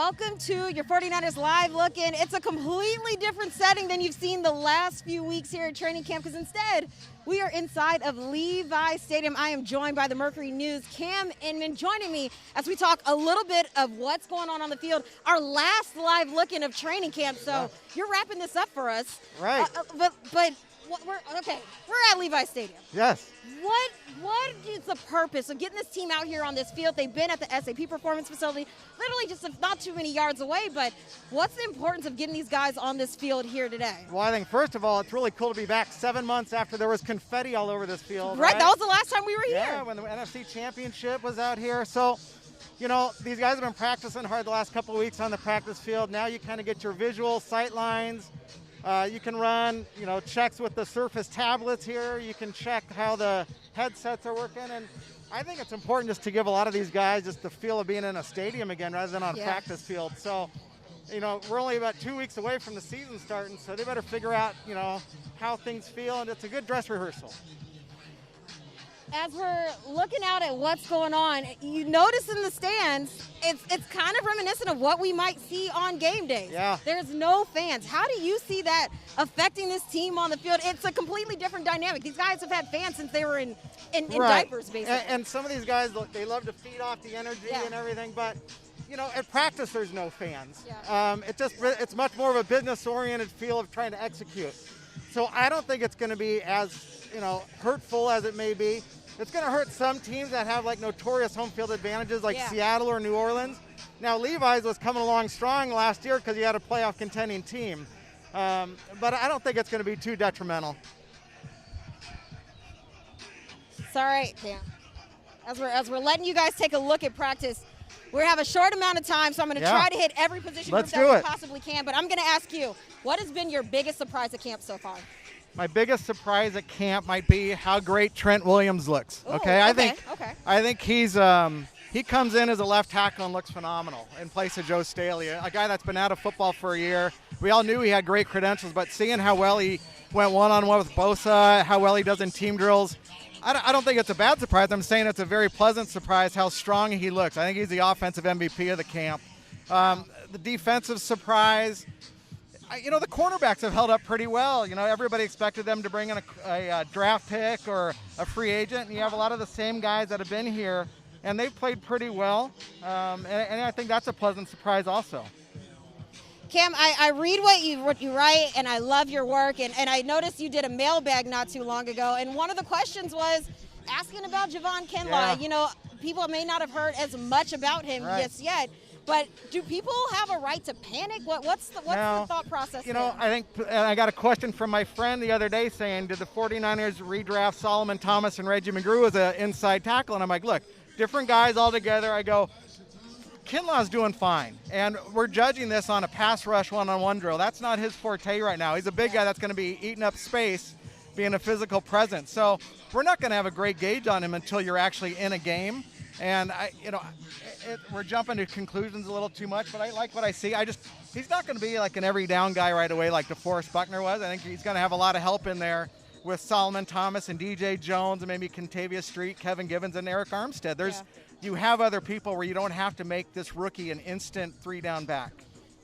welcome to your 49ers Live Look-In. It's a completely different setting than you've seen the last few weeks here at training camp, because instead, we are inside of Levi Stadium. I am joined by the Mercury News' Cam Inman, joining me as we talk a little bit of what's going on the field. Our last live look-in of training camp, so you're wrapping this up for us. Right. We're at Levi Stadium. Yes. What is the purpose of getting this team out here on this field? They've been at the SAP Performance Facility, literally just not too many yards away, but what's the importance of getting these guys on this field here today? Well, I think, first of all, it's really cool to be back 7 months after there was confetti all over this field. Right, that was the last time we were here. Yeah, when the NFC Championship was out here. So, you know, these guys have been practicing hard the last couple of weeks on the practice field. Now you kind of get your visual sight lines. You can run, checks with the Surface tablets here. You can check how the headsets are working. And I think it's important just to give a lot of these guys just the feel of being in a stadium again rather than on a practice field. So, we're only about 2 weeks away from the season starting, so they better figure out, how things feel. And it's a good dress rehearsal. As we're looking out at what's going on, you notice in the stands, it's kind of reminiscent of what we might see on game days. Yeah. There's no fans. How do you see that affecting this team on the field? It's a completely different dynamic. These guys have had fans since they were in diapers, basically. And some of these guys, they love to feed off the energy and everything, but at practice there's no fans. Yeah. It's much more of a business-oriented feel of trying to execute. So I don't think it's going to be as hurtful as it may be. It's going to hurt some teams that have notorious home field advantages like Seattle or New Orleans. Now Levi's was coming along strong last year because he had a playoff contending team. But I don't think it's going to be too detrimental. It's all right, Cam. As we're letting you guys take a look at practice, we have a short amount of time, so I'm going to try to hit every position group that we possibly can. But I'm going to ask you, what has been your biggest surprise at camp so far? My biggest surprise at camp might be how great Trent Williams looks. Ooh, I think he's he comes in as a left tackle and looks phenomenal in place of Joe Staley, a guy that's been out of football for a year. We all knew he had great credentials, but seeing how well he went one-on-one with Bosa, how well he does in team drills, I don't think it's a bad surprise. I'm saying it's a very pleasant surprise how strong he looks. I think he's the offensive MVP of the camp. The defensive surprise, the cornerbacks have held up pretty well. Everybody expected them to bring in a draft pick or a free agent, and you have a lot of the same guys that have been here, and they've played pretty well. And I think that's a pleasant surprise also. Cam, I read what you write, and I love your work, and I noticed you did a mailbag not too long ago, and one of the questions was asking about Javon Kinlaw. Yeah. People may not have heard as much about him just yet, but do people have a right to panic? What's the thought process there? I think I got a question from my friend the other day saying, did the 49ers redraft Solomon Thomas and Reggie McGrew as an inside tackle? And I'm like, look, different guys all together. I go, Kinlaw's doing fine, and we're judging this on a pass rush one-on-one drill. That's not his forte right now. He's a big guy that's going to be eating up space, being a physical presence. So we're not going to have a great gauge on him until you're actually in a game. And we're jumping to conclusions a little too much, but I like what I see. He's not going to be like an every down guy right away like DeForest Buckner was. I think he's going to have a lot of help in there with Solomon Thomas and DJ Jones and maybe Contavious Street, Kevin Givens, and Eric Armstead. You have other people where you don't have to make this rookie an instant 3-down back.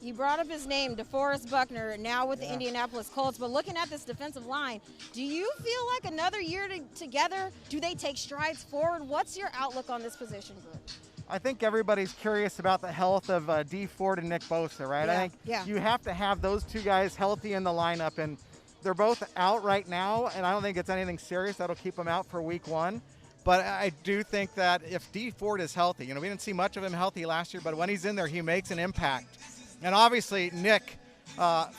You brought up his name, DeForest Buckner, now with the Indianapolis Colts. But looking at this defensive line, do you feel like another year together, do they take strides forward? What's your outlook on this position group? I think everybody's curious about the health of D Ford and Nick Bosa, right? Yeah. I think you have to have those two guys healthy in the lineup, and they're both out right now, and I don't think it's anything serious that'll keep them out for week 1. But I do think that if D Ford is healthy, we didn't see much of him healthy last year, but when he's in there, he makes an impact. And obviously, Nick,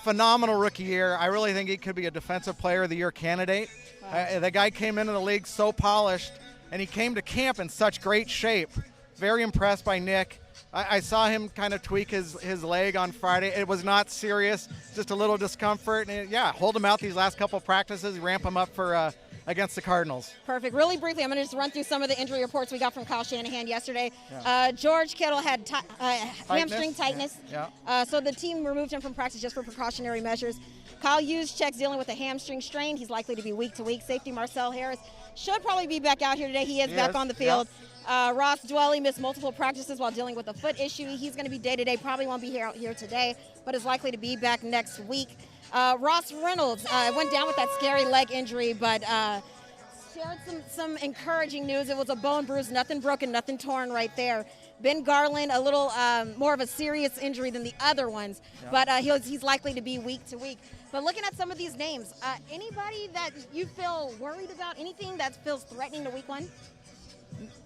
phenomenal rookie year. I really think he could be a Defensive Player of the Year candidate. Wow. The guy came into the league so polished, and he came to camp in such great shape. Very impressed by Nick. I saw him kind of tweak his leg on Friday. It was not serious, just a little discomfort. And hold him out these last couple practices, ramp him up for against the Cardinals. Perfect. Really briefly, I'm going to just run through some of the injury reports we got from Kyle Shanahan yesterday. Yeah. George Kittle had hamstring tightness, Yeah. so the team removed him from practice just for precautionary measures. Kyle Juszczyk's dealing with a hamstring strain. He's likely to be week to week. Safety Marcel Harris should probably be back out here today. He is back on the field. Yep. Ross Dwelley missed multiple practices while dealing with a foot issue. He's going to be day-to-day, probably won't be out here today, but is likely to be back next week. Ross Reynolds went down with that scary leg injury, but shared some encouraging news. It was a bone bruise, nothing broken, nothing torn right there. Ben Garland, a little more of a serious injury than the other ones, but he's likely to be week to week. But looking at some of these names, anybody that you feel worried about, anything that feels threatening to week one?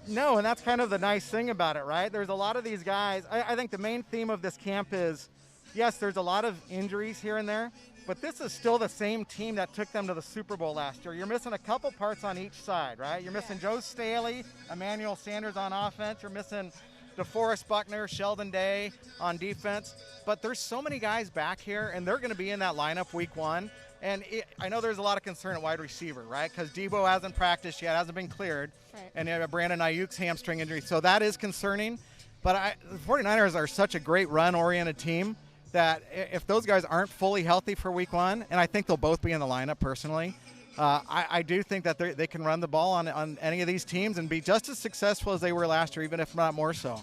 No, and that's kind of the nice thing about it, right? There's a lot of these guys. I think the main theme of this camp is, yes, there's a lot of injuries here and there, but this is still the same team that took them to the Super Bowl last year. You're missing a couple parts on each side, right? You're missing Joe Staley, Emmanuel Sanders on offense. You're missing DeForest Buckner, Sheldon Day on defense. But there's so many guys back here, and they're going to be in that lineup week one. And I know there's a lot of concern at wide receiver, right? Because Debo hasn't practiced yet, hasn't been cleared. Right. And you have Brandon Ayuk's hamstring injury. So that is concerning. But the 49ers are such a great run-oriented team that if those guys aren't fully healthy for week one, and I think they'll both be in the lineup personally, I do think that they can run the ball on any of these teams and be just as successful as they were last year, even if not more so.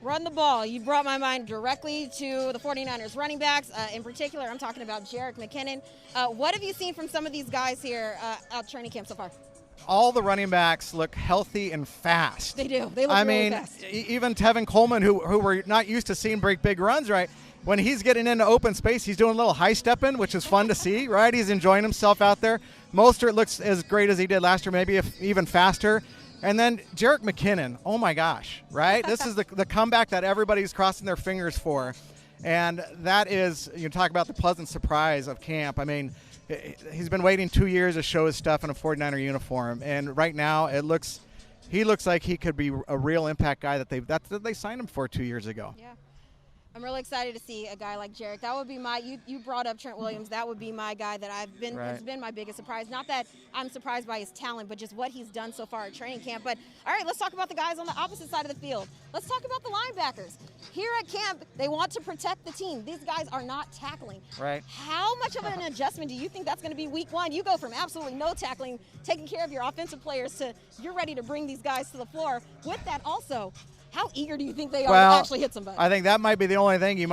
Run the ball. You brought my mind directly to the 49ers running backs. In particular, I'm talking about Jerick McKinnon. What have you seen from some of these guys here at training camp so far? All the running backs look healthy and fast. They do. They look really fast. Even Tevin Coleman, who we're not used to seeing break big runs, right? When he's getting into open space, he's doing a little high stepping, which is fun to see, right? He's enjoying himself out there. Mostert looks as great as he did last year, maybe even faster. And then Jerick McKinnon, oh my gosh, right? This is the comeback that everybody's crossing their fingers for. And that is, you talk about the pleasant surprise of camp. I mean, he's been waiting 2 years to show his stuff in a 49er uniform. And right now he looks like he could be a real impact guy that they signed him for 2 years ago. Yeah. I'm really excited to see a guy like Jerick. That would be you brought up Trent Williams. That would be my guy that it's been my biggest surprise. Not that I'm surprised by his talent, but just what he's done so far at training camp. But all right, let's talk about the guys on the opposite side of the field. Let's talk about the linebackers. Here at camp, they want to protect the team. These guys are not tackling. Right. How much of an adjustment do you think that's going to be week one? You go from absolutely no tackling, taking care of your offensive players, to you're ready to bring these guys to the floor. With that also, how eager do you think they are to actually hit somebody? I think that might be the only thing. You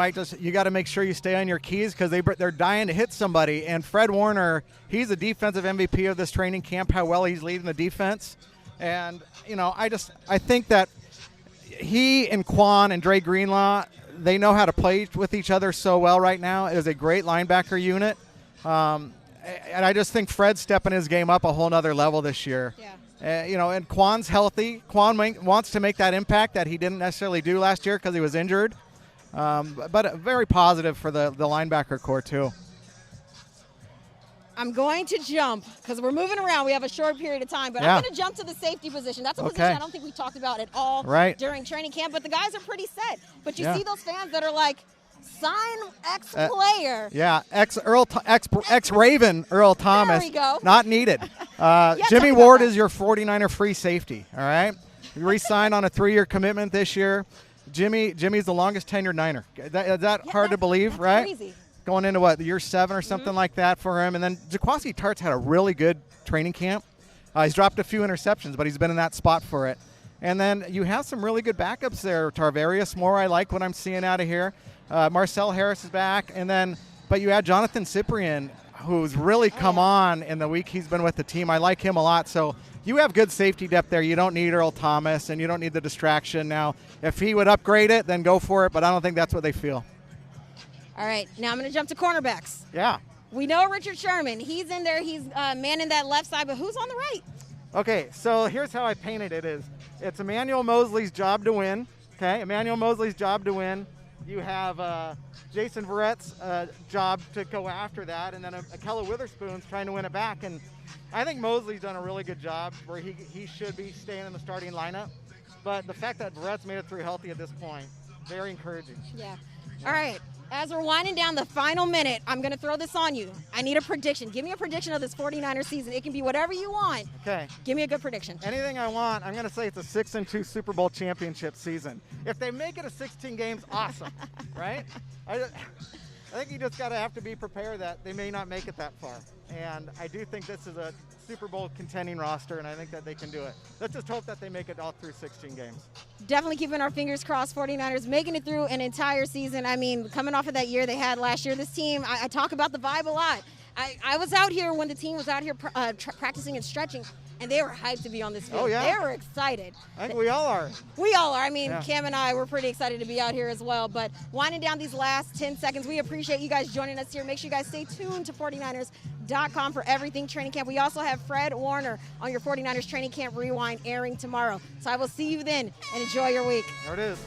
got to make sure you stay on your keys because they're dying to hit somebody. And Fred Warner, he's a defensive MVP of this training camp, how well he's leading the defense. And, I think that he and Quan and Dre Greenlaw, they know how to play with each other so well right now. It is a great linebacker unit. And I just think Fred's stepping his game up a whole nother level this year. Yeah. And Quan's healthy. Quan wants to make that impact that he didn't necessarily do last year because he was injured. But very positive for the linebacker core, too. I'm going to jump because we're moving around. We have a short period of time, but I'm going to jump to the safety position. That's a position I don't think we talked about at all during training camp, but the guys are pretty set. But you see those fans that are like, sign ex-player. Ex-Raven Earl Thomas. There we go. Not needed. Jimmy Ward is your 49er free safety, all right? He re-signed on a 3-year commitment this year. Jimmy's the longest tenured Niner. Is that hard to believe, right? Crazy. Going into, year 7 or something like that for him. And then Jaquazi Tartt's had a really good training camp. He's dropped a few interceptions, but he's been in that spot for it. And then you have some really good backups there. Tarvarius Moore, I like what I'm seeing out of here. Marcel Harris is back, but you had Jonathan Cyprien, who's really come on in the week he's been with the team. I like him a lot. So you have good safety depth there. You don't need Earl Thomas, and you don't need the distraction. Now, if he would upgrade it, then go for it, but I don't think that's what they feel. All right, now I'm going to jump to cornerbacks. Yeah. We know Richard Sherman. He's in there. He's manning that left side, but who's on the right? Okay, so here's how I painted it is. It's Emmanuel Mosley's job to win. Okay, Emmanuel Mosley's job to win. You have Jason Verrett's job to go after that, and then Akella Witherspoon's trying to win it back. And I think Mosley's done a really good job where he should be staying in the starting lineup. But the fact that Verrett's made it through healthy at this point, very encouraging. Yeah. All right. As we're winding down the final minute, I'm going to throw this on you. I need a prediction. Give me a prediction of this 49ers season. It can be whatever you want. Okay. Give me a good prediction. Anything I want, I'm going to say it's a 6-2 Super Bowl championship season. If they make it a 16 games, awesome, right? I think you just have to be prepared that they may not make it that far. And I do think this is a Super Bowl contending roster, and I think that they can do it. Let's just hope that they make it all through 16 games. Definitely keeping our fingers crossed. 49ers making it through an entire season. I mean, coming off of that year they had last year, this team, I talk about the vibe a lot. I was out here when the team was out here practicing and stretching, and they were hyped to be on this field. Oh, yeah? They were excited. I think we all are. We all are. I mean, Yeah. Cam and I were pretty excited to be out here as well. But winding down these last 10 seconds, we appreciate you guys joining us here. Make sure you guys stay tuned to 49ers.com for everything training camp. We also have Fred Warner on your 49ers Training Camp Rewind airing tomorrow. So I will see you then, and enjoy your week. There it is.